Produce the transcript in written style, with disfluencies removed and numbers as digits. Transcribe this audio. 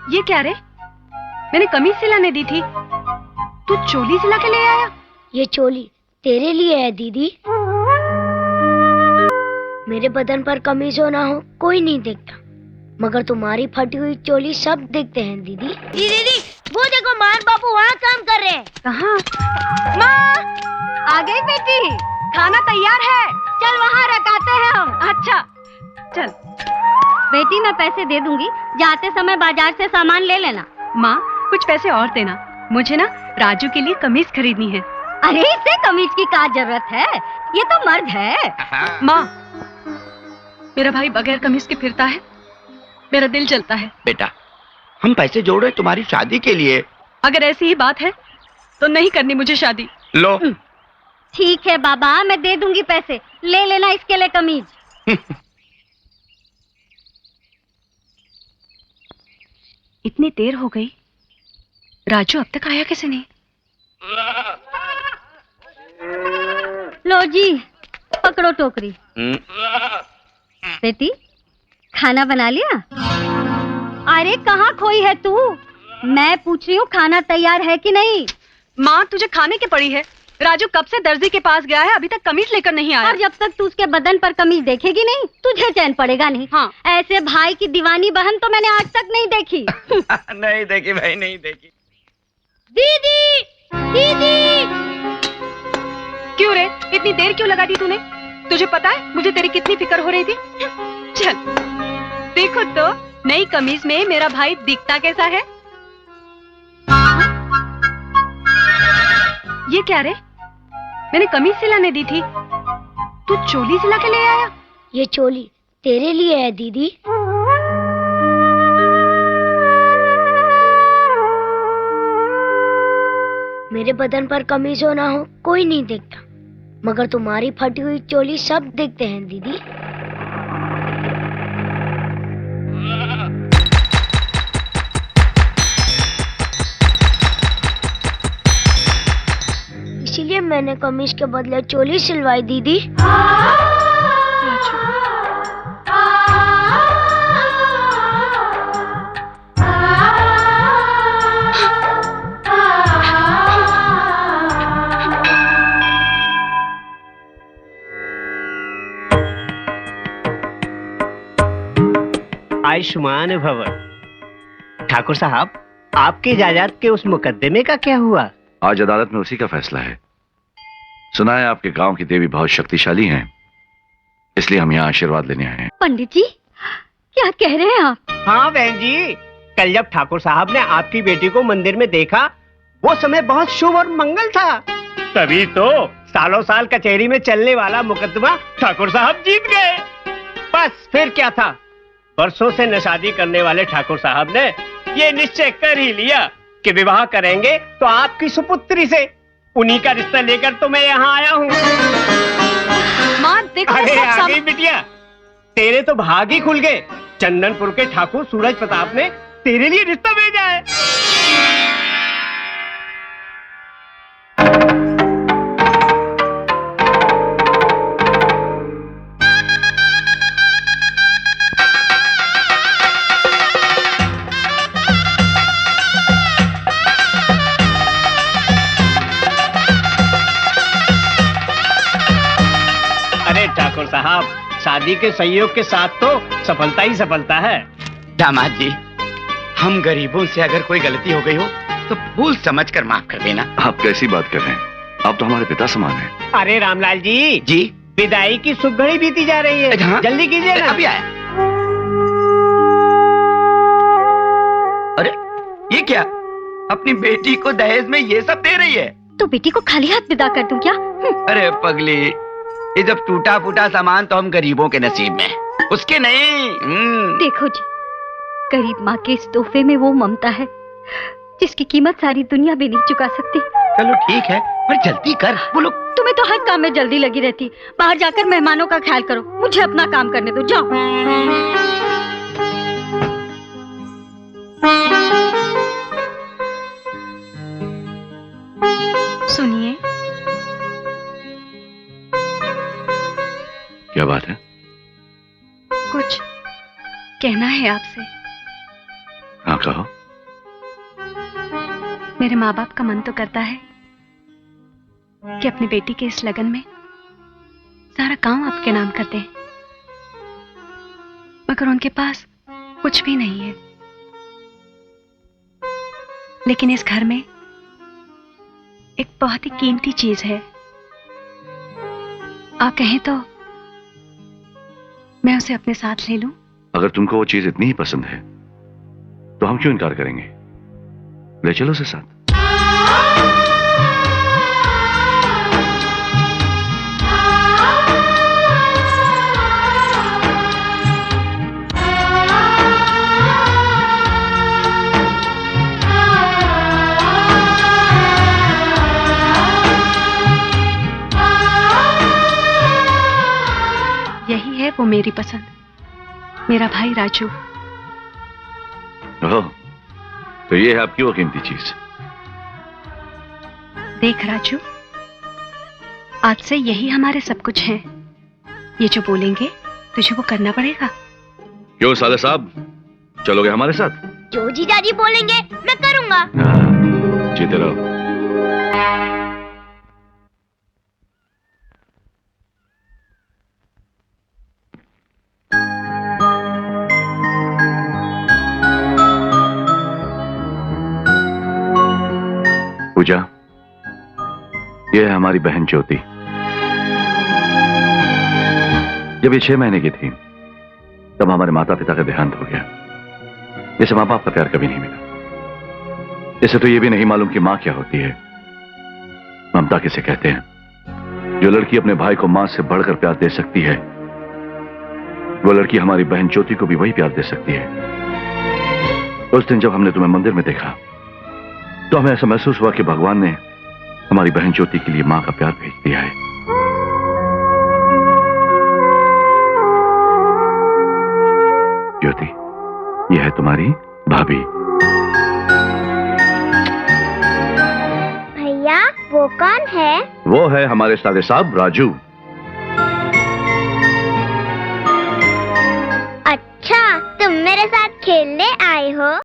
ये क्या रे? मैंने कमीज सिलाने दी थी, तू चोली सिला के ले आया। ये चोली तेरे लिए है दीदी। मेरे बदन पर कमीज हो ना हो कोई नहीं देखता, मगर तुम्हारी फटी हुई चोली सब देखते हैं दीदी। दीदी वो देखो मान बाबू वहाँ काम कर रहे हैं। कहाँ? माँ आ गई बेटी, खाना तैयार है, चल वहाँ रखाते हैं हम। अच्छा चल बेटी मैं पैसे दे दूंगी, जाते समय बाजार से सामान ले लेना। माँ कुछ पैसे और देना, मुझे ना राजू के लिए कमीज खरीदनी है। अरे इसे कमीज की क्या जरूरत है, ये तो मर्द है। माँ मेरा भाई बगैर कमीज के फिरता है, मेरा दिल जलता है। बेटा हम पैसे जोड़ रहे तुम्हारी शादी के लिए। अगर ऐसी ही बात है तो नहीं करनी मुझे शादी। लो ठीक है बाबा, मैं दे दूंगी पैसे, ले लेना इसके लिए कमीज। इतनी देर हो गई, राजू अब तक आया कैसे नहीं? लो जी पकड़ो टोकरी। बेटी खाना बना लिया? अरे कहाँ खोई है तू? मैं पूछ रही हूँ खाना तैयार है कि नहीं? माँ तुझे खाने की पड़ी है, राजू कब से दर्जी के पास गया है, अभी तक कमीज लेकर नहीं आया। और जब तक तू उसके बदन पर कमीज देखेगी नहीं, तुझे चैन पड़ेगा नहीं। हाँ। ऐसे भाई की दीवानी बहन तो मैंने आज तक नहीं देखी। नहीं देखी भाई, नहीं देखी। दीदी दीदी क्यों रे, इतनी देर क्यों लगा दी तूने? तुझे पता है मुझे तेरी कितनी फिक्र हो रही थी। चल देखो तो नई कमीज में मेरा भाई दिखता कैसा है। ये क्या रे? मैंने कमीज सिलाने दी थी, तू चोली सिला के ले आया। ये चोली तेरे लिए है दीदी। मेरे बदन पर कमीज हो ना हो कोई नहीं देखता, मगर तुम्हारी फटी हुई चोली सब देखते हैं दीदी। इसीलिए मैंने कमीज के बदले चोली सिलवाई दीदी। आयुष्मान भव। ठाकुर साहब आपकी जायदाद के उस मुकदमे का क्या हुआ? आज अदालत में उसी का फैसला है। सुना है आपके गांव की देवी बहुत शक्तिशाली हैं, इसलिए हम यहाँ आशीर्वाद लेने आए हैं। पंडित जी क्या कह रहे हैं आप? हाँ बहन जी, कल जब ठाकुर साहब ने आपकी बेटी को मंदिर में देखा, वो समय बहुत शुभ और मंगल था, तभी तो सालों साल कचहरी में चलने वाला मुकदमा ठाकुर साहब जीत गए। बस फिर क्या था, बरसों से नशादी करने वाले ठाकुर साहब ने ये निश्चय कर ही लिया कि विवाह करेंगे तो आपकी सुपुत्री से। उन्हीं का रिश्ता लेकर तो मैं यहाँ आया हूँ। माँ देखो, अरे आ गई बिटिया, तेरे तो भाग ही खुल गए। चंदनपुर के ठाकुर सूरज प्रताप ने तेरे लिए रिश्ता भेजा है। ठाकुर साहब शादी के सहयोग के साथ तो सफलता ही सफलता है। दामाद जी, हम गरीबों से अगर कोई गलती हो गई हो तो भूल समझ कर माफ कर देना। आप कैसी बात कर रहे हैं, आप तो हमारे पिता समान हैं। अरे रामलाल जी, जी विदाई की शुभ घड़ी बीती जा रही है। हाँ? जल्दी कीजिए ना। अभी आया। अरे ये क्या, अपनी बेटी को दहेज में ये सब दे रही है? तो बेटी को खाली हाथ विदा कर दूं क्या? अरे पगली, ये जब टूटा फूटा सामान तो हम गरीबों के नसीब में, उसके नहीं। देखो जी, गरीब माँ के इस तोहफे में वो ममता है जिसकी कीमत सारी दुनिया भी नहीं चुका सकती। चलो ठीक है, पर जल्दी कर। बोलो, तुम्हें तो हर काम में जल्दी लगी रहती। बाहर जाकर मेहमानों का ख्याल करो, मुझे अपना काम करने दो, जाओ। सुनिए, क्या बात है? कुछ कहना है आपसे। हाँ कहो। मेरे माँ बाप का मन तो करता है कि अपनी बेटी के इस लगन में सारा गांव आपके नाम कर दें, मगर उनके पास कुछ भी नहीं है। लेकिन इस घर में एक बहुत ही कीमती चीज है। आप कहें तो मैं उसे अपने साथ ले लूं? अगर तुमको वो चीज इतनी ही पसंद है तो हम क्यों इनकार करेंगे? ले चलो उसे साथ। यही है वो मेरी पसंद, मेरा भाई राजू। ओह, तो ये है आपकी वो कीमती चीज। देख राजू, आज से यही हमारे सब कुछ हैं। ये जो बोलेंगे तुझे वो करना पड़ेगा। क्यों साले साहब, चलोगे हमारे साथ? जो जीजाजी बोलेंगे मैं करूंगा। हाँ, जीते रहो। पूजा, ये है हमारी बहन ज्योति। जब ये 6 महीने की थी तब हमारे माता पिता का देहांत हो गया। इसे माँ बाप का प्यार कभी नहीं मिला। इसे तो ये भी नहीं मालूम कि माँ क्या होती है, ममता किसे कहते हैं। जो लड़की अपने भाई को माँ से बढ़कर प्यार दे सकती है, वो लड़की हमारी बहन ज्योति को भी वही प्यार दे सकती है। उस दिन जब हमने तुम्हें मंदिर में देखा तो हमें ऐसा महसूस हुआ कि भगवान ने हमारी बहन ज्योति के लिए मां का प्यार भेज दिया है। ज्योति, यह है तुम्हारी भाभी। भैया वो कौन है? वो है हमारे साले साहब राजू। अच्छा, तुम मेरे साथ खेलने आए हो?